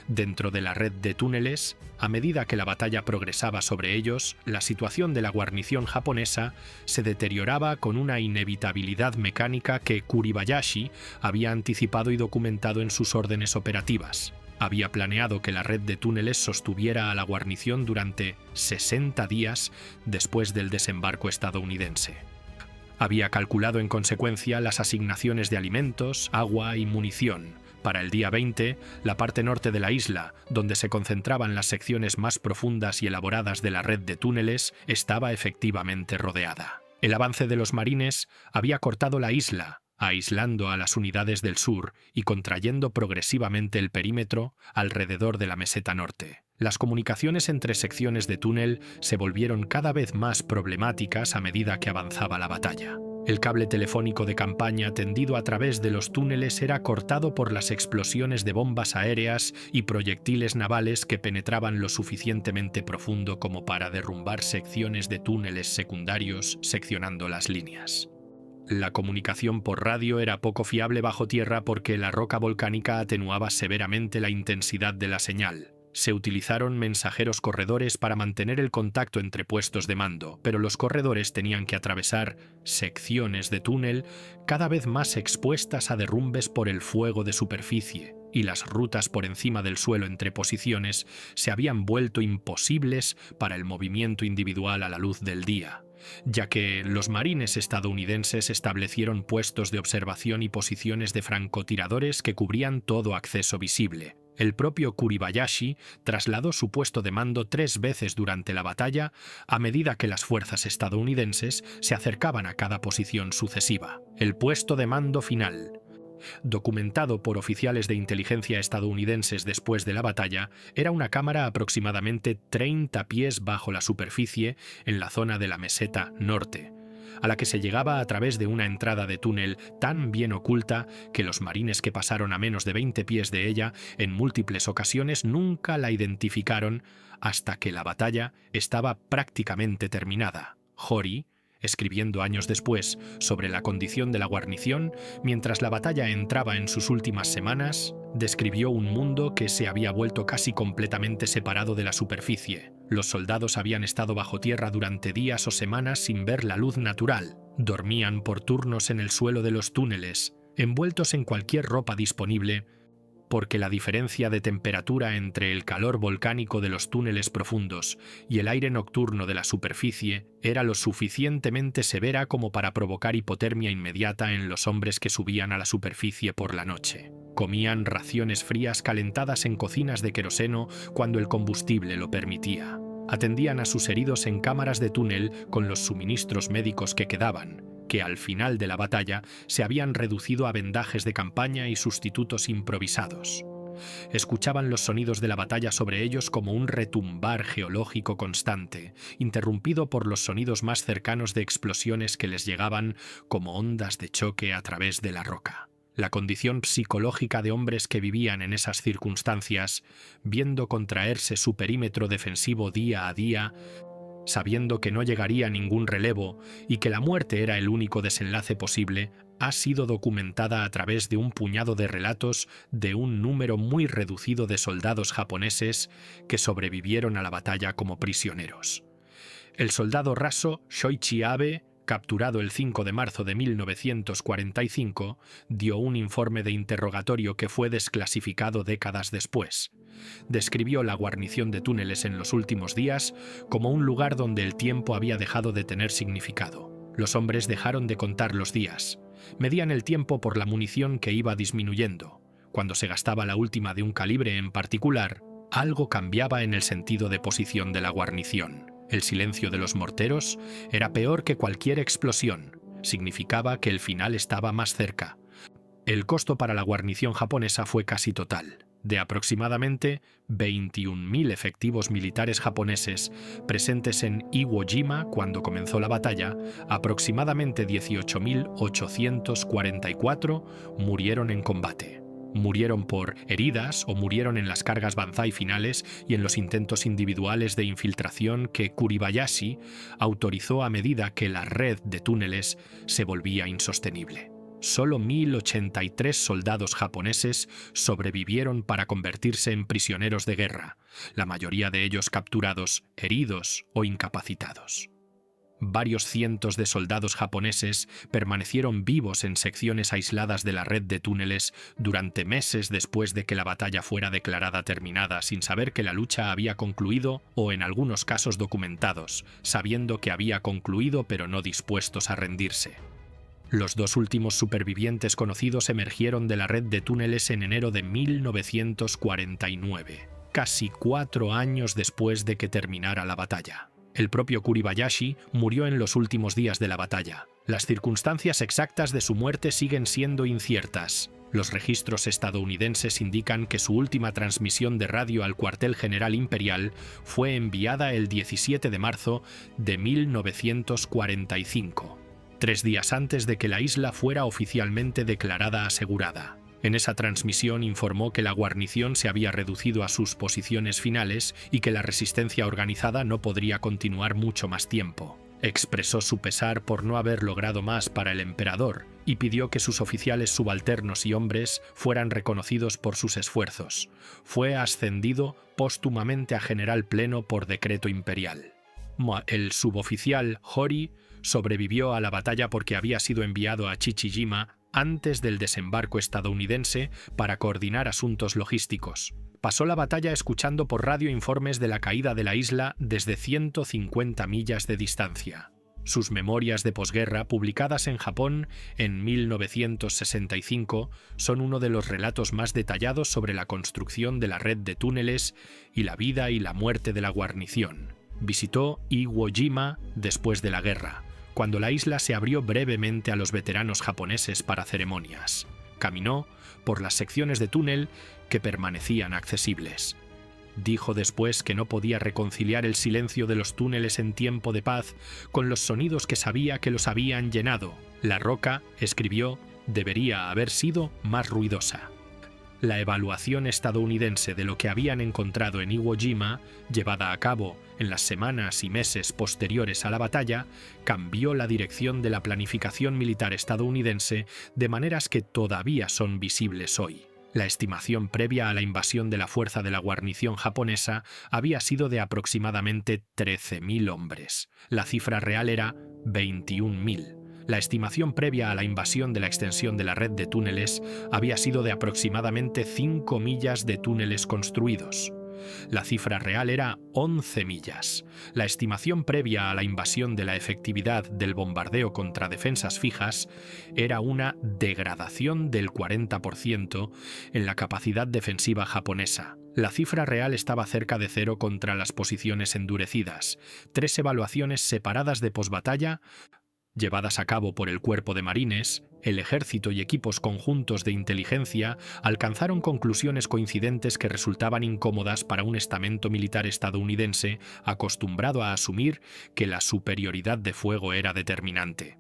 Dentro de la red de túneles, a medida que la batalla progresaba sobre ellos, la situación de la guarnición japonesa se deterioraba con una inevitabilidad mecánica que Kuribayashi había anticipado y documentado en sus órdenes operativas. Había planeado que la red de túneles sostuviera a la guarnición durante 60 días después del desembarco estadounidense. Había calculado en consecuencia las asignaciones de alimentos, agua y munición. Para el día 20, la parte norte de la isla, donde se concentraban las secciones más profundas y elaboradas de la red de túneles, estaba efectivamente rodeada. El avance de los marines había cortado la isla, aislando a las unidades del sur y contrayendo progresivamente el perímetro alrededor de la meseta norte. Las comunicaciones entre secciones de túnel se volvieron cada vez más problemáticas a medida que avanzaba la batalla. El cable telefónico de campaña tendido a través de los túneles era cortado por las explosiones de bombas aéreas y proyectiles navales que penetraban lo suficientemente profundo como para derrumbar secciones de túneles secundarios, seccionando las líneas. La comunicación por radio era poco fiable bajo tierra porque la roca volcánica atenuaba severamente la intensidad de la señal. Se utilizaron mensajeros corredores para mantener el contacto entre puestos de mando, pero los corredores tenían que atravesar secciones de túnel cada vez más expuestas a derrumbes por el fuego de superficie, y las rutas por encima del suelo entre posiciones se habían vuelto imposibles para el movimiento individual a la luz del día, ya que los marines estadounidenses establecieron puestos de observación y posiciones de francotiradores que cubrían todo acceso visible. El propio Kuribayashi trasladó su puesto de mando 3 veces durante la batalla a medida que las fuerzas estadounidenses se acercaban a cada posición sucesiva. El puesto de mando final, documentado por oficiales de inteligencia estadounidenses después de la batalla, era una cámara aproximadamente 30 pies bajo la superficie en la zona de la meseta norte, a la que se llegaba a través de una entrada de túnel tan bien oculta que los marines que pasaron a menos de 20 pies de ella en múltiples ocasiones nunca la identificaron hasta que la batalla estaba prácticamente terminada. Hori, escribiendo años después sobre la condición de la guarnición mientras la batalla entraba en sus últimas semanas, describió un mundo que se había vuelto casi completamente separado de la superficie. Los soldados habían estado bajo tierra durante días o semanas sin ver la luz natural. Dormían por turnos en el suelo de los túneles, envueltos en cualquier ropa disponible, porque la diferencia de temperatura entre el calor volcánico de los túneles profundos y el aire nocturno de la superficie era lo suficientemente severa como para provocar hipotermia inmediata en los hombres que subían a la superficie por la noche. Comían raciones frías calentadas en cocinas de queroseno cuando el combustible lo permitía. Atendían a sus heridos en cámaras de túnel con los suministros médicos que quedaban, que al final de la batalla se habían reducido a vendajes de campaña y sustitutos improvisados. Escuchaban los sonidos de la batalla sobre ellos como un retumbar geológico constante, interrumpido por los sonidos más cercanos de explosiones que les llegaban como ondas de choque a través de la roca. La condición psicológica de hombres que vivían en esas circunstancias, viendo contraerse su perímetro defensivo día a día, sabiendo que no llegaría ningún relevo y que la muerte era el único desenlace posible, ha sido documentada a través de un puñado de relatos de un número muy reducido de soldados japoneses que sobrevivieron a la batalla como prisioneros. El soldado raso Shoichi Abe, capturado el 5 de marzo de 1945, dio un informe de interrogatorio que fue desclasificado décadas después. Describió la guarnición de túneles en los últimos días como un lugar donde el tiempo había dejado de tener significado. Los hombres dejaron de contar los días. Medían el tiempo por la munición que iba disminuyendo. Cuando se gastaba la última de un calibre en particular, algo cambiaba en el sentido de posición de la guarnición. El silencio de los morteros era peor que cualquier explosión. Significaba que el final estaba más cerca. El costo para la guarnición japonesa fue casi total. De aproximadamente 21.000 efectivos militares japoneses presentes en Iwo Jima cuando comenzó la batalla, aproximadamente 18.844 murieron en combate. Murieron por heridas o murieron en las cargas Banzai finales y en los intentos individuales de infiltración que Kuribayashi autorizó a medida que la red de túneles se volvía insostenible. Solo 1.083 soldados japoneses sobrevivieron para convertirse en prisioneros de guerra, la mayoría de ellos capturados, heridos o incapacitados. Varios cientos de soldados japoneses permanecieron vivos en secciones aisladas de la red de túneles durante meses después de que la batalla fuera declarada terminada, sin saber que la lucha había concluido o, en algunos casos documentados, sabiendo que había concluido pero no dispuestos a rendirse. Los 2 últimos supervivientes conocidos emergieron de la red de túneles en enero de 1949, casi 4 años después de que terminara la batalla. El propio Kuribayashi murió en los últimos días de la batalla. Las circunstancias exactas de su muerte siguen siendo inciertas. Los registros estadounidenses indican que su última transmisión de radio al cuartel general imperial fue enviada el 17 de marzo de 1945. 3 días antes de que la isla fuera oficialmente declarada asegurada. En esa transmisión informó que la guarnición se había reducido a sus posiciones finales y que la resistencia organizada no podría continuar mucho más tiempo. Expresó su pesar por no haber logrado más para el emperador y pidió que sus oficiales subalternos y hombres fueran reconocidos por sus esfuerzos. Fue ascendido póstumamente a general pleno por decreto imperial. El suboficial Hori sobrevivió a la batalla porque había sido enviado a Chichijima antes del desembarco estadounidense para coordinar asuntos logísticos. Pasó la batalla escuchando por radio informes de la caída de la isla desde 150 millas de distancia. Sus memorias de posguerra, publicadas en Japón en 1965, son uno de los relatos más detallados sobre la construcción de la red de túneles y la vida y la muerte de la guarnición. Visitó Iwo Jima después de la guerra, cuando la isla se abrió brevemente a los veteranos japoneses para ceremonias. Caminó por las secciones de túnel que permanecían accesibles. Dijo después que no podía reconciliar el silencio de los túneles en tiempo de paz con los sonidos que sabía que los habían llenado. La roca, escribió, debería haber sido más ruidosa. La evaluación estadounidense de lo que habían encontrado en Iwo Jima, llevada a cabo en las semanas y meses posteriores a la batalla, cambió la dirección de la planificación militar estadounidense de maneras que todavía son visibles hoy. La estimación previa a la invasión de la fuerza de la guarnición japonesa había sido de aproximadamente 13.000 hombres. La cifra real era 21.000. La estimación previa a la invasión de la extensión de la red de túneles había sido de aproximadamente 5 millas de túneles construidos. La cifra real era 11 millas. La estimación previa a la invasión de la efectividad del bombardeo contra defensas fijas era una degradación del 40% en la capacidad defensiva japonesa. La cifra real estaba cerca de cero contra las posiciones endurecidas. 3 evaluaciones separadas de posbatalla llevadas a cabo por el Cuerpo de Marines, el Ejército y equipos conjuntos de inteligencia alcanzaron conclusiones coincidentes que resultaban incómodas para un estamento militar estadounidense acostumbrado a asumir que la superioridad de fuego era determinante.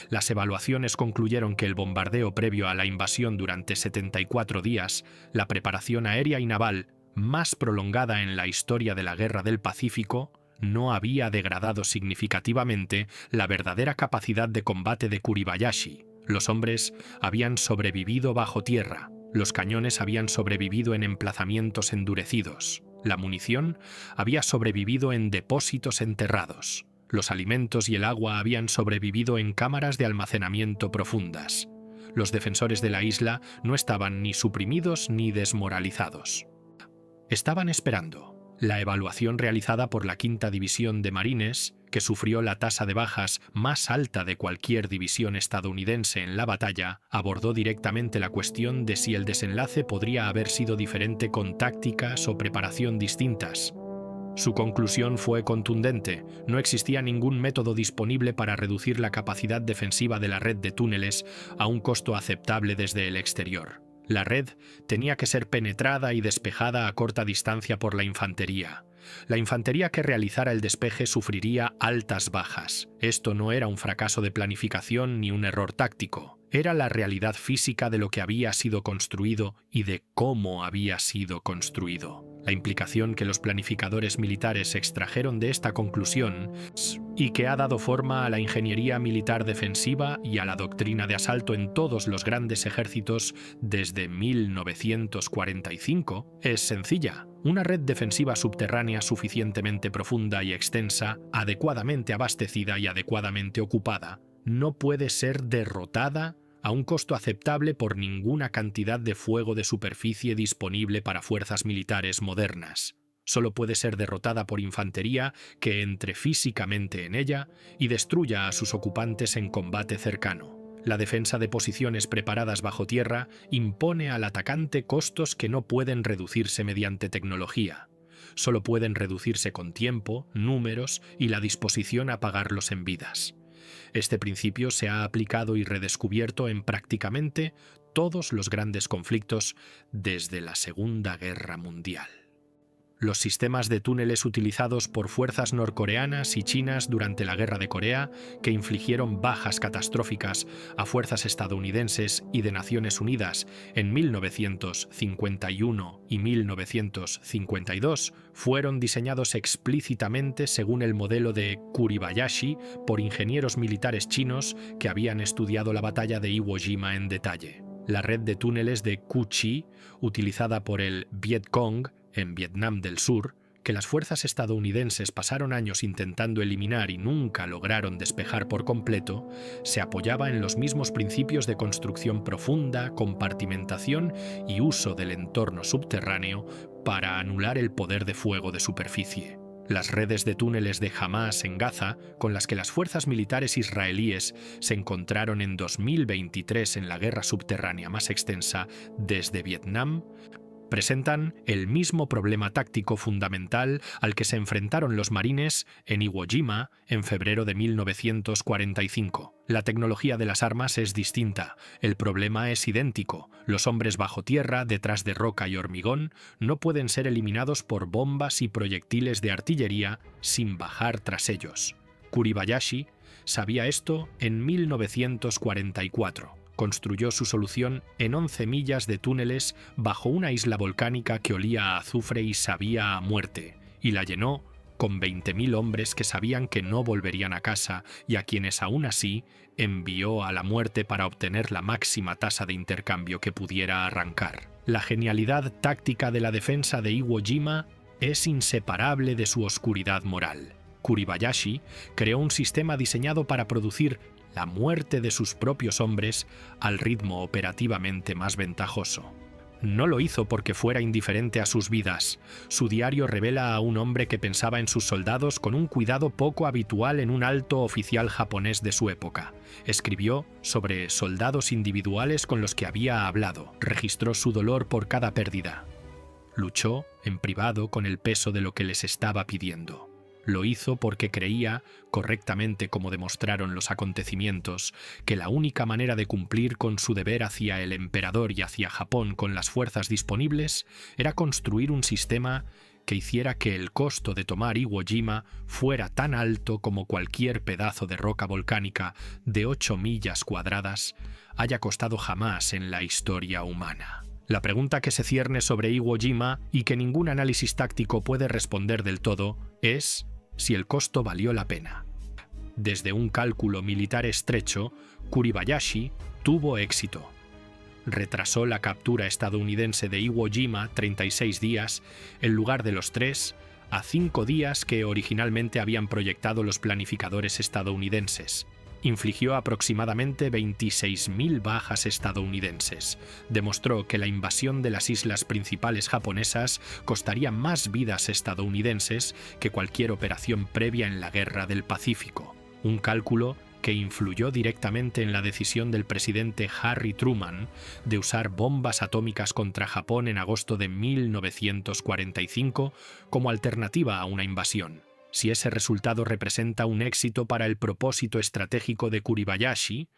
Las evaluaciones concluyeron que el bombardeo previo a la invasión durante 74 días, la preparación aérea y naval más prolongada en la historia de la Guerra del Pacífico, no había degradado significativamente la verdadera capacidad de combate de Kuribayashi. Los hombres habían sobrevivido bajo tierra, los cañones habían sobrevivido en emplazamientos endurecidos, la munición había sobrevivido en depósitos enterrados, los alimentos y el agua habían sobrevivido en cámaras de almacenamiento profundas. Los defensores de la isla no estaban ni suprimidos ni desmoralizados. Estaban esperando. La evaluación realizada por la Quinta División de Marines, que sufrió la tasa de bajas más alta de cualquier división estadounidense en la batalla, abordó directamente la cuestión de si el desenlace podría haber sido diferente con tácticas o preparación distintas. Su conclusión fue contundente: no existía ningún método disponible para reducir la capacidad defensiva de la red de túneles a un costo aceptable desde el exterior. La red tenía que ser penetrada y despejada a corta distancia por la infantería. La infantería que realizara el despeje sufriría altas bajas. Esto no era un fracaso de planificación ni un error táctico. Era la realidad física de lo que había sido construido y de cómo había sido construido. La implicación que los planificadores militares extrajeron de esta conclusión y que ha dado forma a la ingeniería militar defensiva y a la doctrina de asalto en todos los grandes ejércitos desde 1945 es sencilla. Una red defensiva subterránea suficientemente profunda y extensa, adecuadamente abastecida y adecuadamente ocupada, no puede ser derrotada a un costo aceptable por ninguna cantidad de fuego de superficie disponible para fuerzas militares modernas. Solo puede ser derrotada por infantería que entre físicamente en ella y destruya a sus ocupantes en combate cercano. La defensa de posiciones preparadas bajo tierra impone al atacante costos que no pueden reducirse mediante tecnología. Solo pueden reducirse con tiempo, números y la disposición a pagarlos en vidas. Este principio se ha aplicado y redescubierto en prácticamente todos los grandes conflictos desde la Segunda Guerra Mundial. Los sistemas de túneles utilizados por fuerzas norcoreanas y chinas durante la Guerra de Corea, que infligieron bajas catastróficas a fuerzas estadounidenses y de Naciones Unidas en 1951 y 1952, fueron diseñados explícitamente según el modelo de Kuribayashi por ingenieros militares chinos que habían estudiado la batalla de Iwo Jima en detalle. La red de túneles de Cu Chi, utilizada por el Viet Cong en Vietnam del Sur, que las fuerzas estadounidenses pasaron años intentando eliminar y nunca lograron despejar por completo, se apoyaba en los mismos principios de construcción profunda, compartimentación y uso del entorno subterráneo para anular el poder de fuego de superficie. Las redes de túneles de Hamas en Gaza, con las que las fuerzas militares israelíes se encontraron en 2023 en la guerra subterránea más extensa desde Vietnam, presentan el mismo problema táctico fundamental al que se enfrentaron los marines en Iwo Jima en febrero de 1945. La tecnología de las armas es distinta, el problema es idéntico. Los hombres bajo tierra, detrás de roca y hormigón, no pueden ser eliminados por bombas y proyectiles de artillería sin bajar tras ellos. Kuribayashi sabía esto en 1944. Construyó su solución en 11 millas de túneles bajo una isla volcánica que olía a azufre y sabía a muerte, y la llenó con 20.000 hombres que sabían que no volverían a casa y a quienes aún así envió a la muerte para obtener la máxima tasa de intercambio que pudiera arrancar. La genialidad táctica de la defensa de Iwo Jima es inseparable de su oscuridad moral. Kuribayashi creó un sistema diseñado para producir la muerte de sus propios hombres al ritmo operativamente más ventajoso. No lo hizo porque fuera indiferente a sus vidas. Su diario revela a un hombre que pensaba en sus soldados con un cuidado poco habitual en un alto oficial japonés de su época. Escribió sobre soldados individuales con los que había hablado. Registró su dolor por cada pérdida. Luchó en privado con el peso de lo que les estaba pidiendo. Lo hizo porque creía, correctamente como demostraron los acontecimientos, que la única manera de cumplir con su deber hacia el emperador y hacia Japón con las fuerzas disponibles era construir un sistema que hiciera que el costo de tomar Iwo Jima fuera tan alto como cualquier pedazo de roca volcánica de 8 millas cuadradas haya costado jamás en la historia humana. La pregunta que se cierne sobre Iwo Jima y que ningún análisis táctico puede responder del todo es si el costo valió la pena. Desde un cálculo militar estrecho, Kuribayashi tuvo éxito. Retrasó la captura estadounidense de Iwo Jima 36 días en lugar de los 3 a 5 días que originalmente habían proyectado los planificadores estadounidenses. Infligió aproximadamente 26.000 bajas estadounidenses. Demostró que la invasión de las islas principales japonesas costaría más vidas estadounidenses que cualquier operación previa en la Guerra del Pacífico. Un cálculo que influyó directamente en la decisión del presidente Harry Truman de usar bombas atómicas contra Japón en agosto de 1945 como alternativa a una invasión. Si ese resultado representa un éxito para el propósito estratégico de Kuribayashi,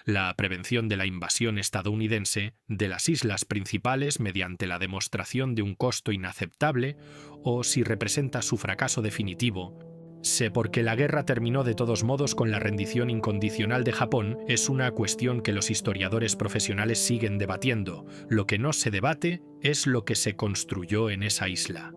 la prevención de la invasión estadounidense de las islas principales mediante la demostración de un costo inaceptable, o si representa su fracaso definitivo, sé porque la guerra terminó de todos modos con la rendición incondicional de Japón, es una cuestión que los historiadores profesionales siguen debatiendo. Lo que no se debate es lo que se construyó en esa isla.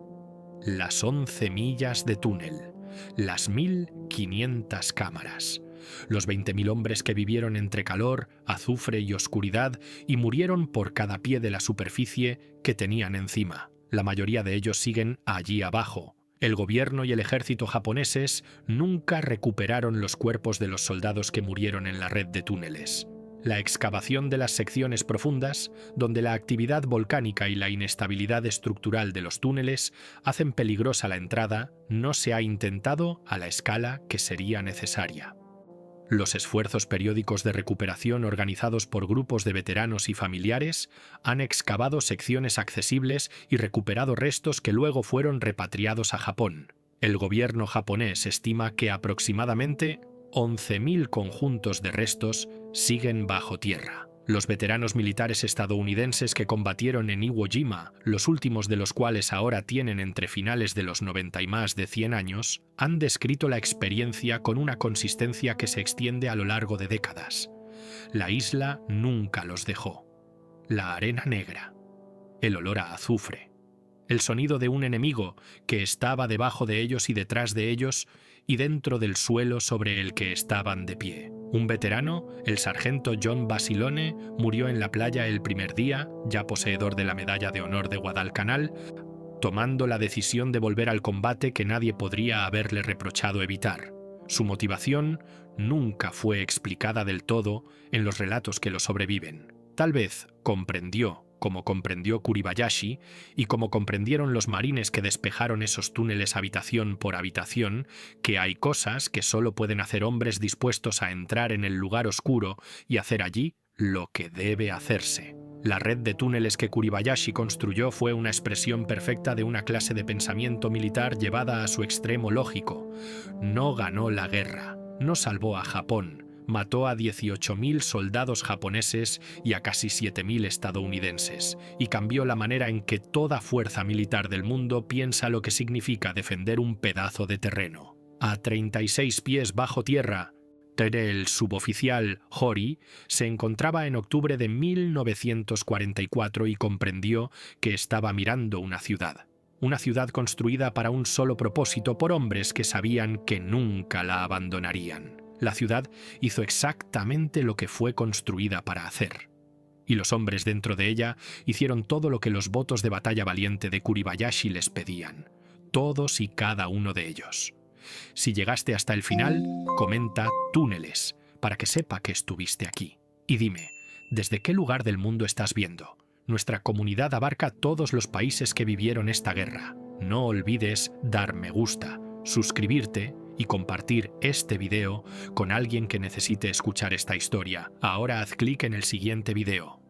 Las 11 millas de túnel, las 1.500 cámaras, los 20.000 hombres que vivieron entre calor, azufre y oscuridad y murieron por cada pie de la superficie que tenían encima. La mayoría de ellos siguen allí abajo. El gobierno y el ejército japoneses nunca recuperaron los cuerpos de los soldados que murieron en la red de túneles. La excavación de las secciones profundas, donde la actividad volcánica y la inestabilidad estructural de los túneles hacen peligrosa la entrada, no se ha intentado a la escala que sería necesaria. Los esfuerzos periódicos de recuperación organizados por grupos de veteranos y familiares han excavado secciones accesibles y recuperado restos que luego fueron repatriados a Japón. El gobierno japonés estima que aproximadamente 11.000 conjuntos de restos siguen bajo tierra. Los veteranos militares estadounidenses que combatieron en Iwo Jima, los últimos de los cuales ahora tienen entre finales de los 90 y más de 100 años, han descrito la experiencia con una consistencia que se extiende a lo largo de décadas. La isla nunca los dejó. La arena negra, el olor a azufre, el sonido de un enemigo que estaba debajo de ellos y detrás de ellos y dentro del suelo sobre el que estaban de pie. Un veterano, el sargento John Basilone, murió en la playa el primer día, ya poseedor de la Medalla de Honor de Guadalcanal, tomando la decisión de volver al combate que nadie podría haberle reprochado evitar. Su motivación nunca fue explicada del todo en los relatos que lo sobreviven. Tal vez comprendió, como comprendió Kuribayashi y como comprendieron los marines que despejaron esos túneles habitación por habitación, que hay cosas que solo pueden hacer hombres dispuestos a entrar en el lugar oscuro y hacer allí lo que debe hacerse. La red de túneles que Kuribayashi construyó fue una expresión perfecta de una clase de pensamiento militar llevada a su extremo lógico. No ganó la guerra, no salvó a Japón, mató a 18.000 soldados japoneses y a casi 7.000 estadounidenses, y cambió la manera en que toda fuerza militar del mundo piensa lo que significa defender un pedazo de terreno. A 36 pies bajo tierra, el suboficial Hori se encontraba en octubre de 1944 y comprendió que estaba mirando una ciudad construida para un solo propósito por hombres que sabían que nunca la abandonarían. La ciudad hizo exactamente lo que fue construida para hacer. Y los hombres dentro de ella hicieron todo lo que los votos de batalla valiente de Kuribayashi les pedían. Todos y cada uno de ellos. Si llegaste hasta el final, comenta túneles, para que sepa que estuviste aquí. Y dime, ¿desde qué lugar del mundo estás viendo? Nuestra comunidad abarca todos los países que vivieron esta guerra. No olvides dar me gusta, suscribirte y compartir este video con alguien que necesite escuchar esta historia. Ahora haz clic en el siguiente video.